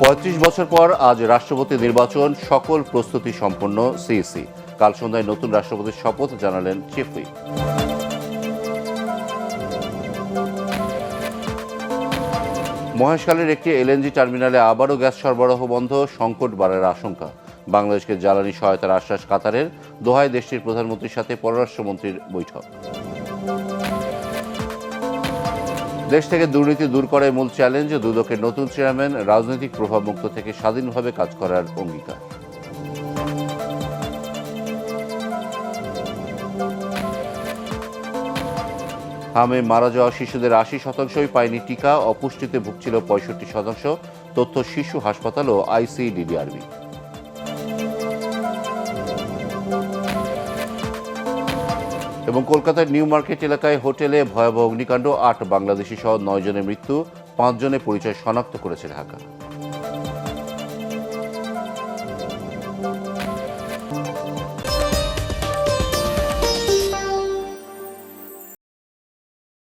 ৩৫ বছর পর আজ রাষ্ট্রপতি নির্বাচন, সকল প্রস্তুতি সম্পন্ন সিইসি। কাল সন্ধ্যায় নতুন রাষ্ট্রপতির শপথ জানালেন চিফ হুইপ। মহেশখালীর একটি এলএনজি টার্মিনালে আবারও গ্যাস সরবরাহ বন্ধ, সংকট বাড়ার আশঙ্কা। বাংলাদেশকে জ্বালানি সহায়তার আশ্বাস কাতারের, দোহায় দেশটির প্রধানমন্ত্রীর সাথে পররাষ্ট্রমন্ত্রীর বৈঠক। দেশ থেকে দুর্নীতি দূর করাই মূল চ্যালেঞ্জ, দুদকের নতুন চেয়ারম্যান। রাজনৈতিক প্রভাবমুক্ত থেকে স্বাধীনভাবে কাজ করার অঙ্গীকার। হামে মারা যাওয়া শিশুদের ৮০%ই পায়নি টিকা, অপুষ্টিতে ভুগছিল ৬৫%। তথ্য শিশু হাসপাতাল ও আইসিডিডিআরবি। এবং কলকাতার নিউ মার্কেট এলাকায় হোটেলে ভয়াবহ অগ্নিকাণ্ড, ৮ বাংলাদেশি সহ ৯ জনের মৃত্যু, ৫ জনের পরিচয় শনাক্ত করেছে ঢাকা।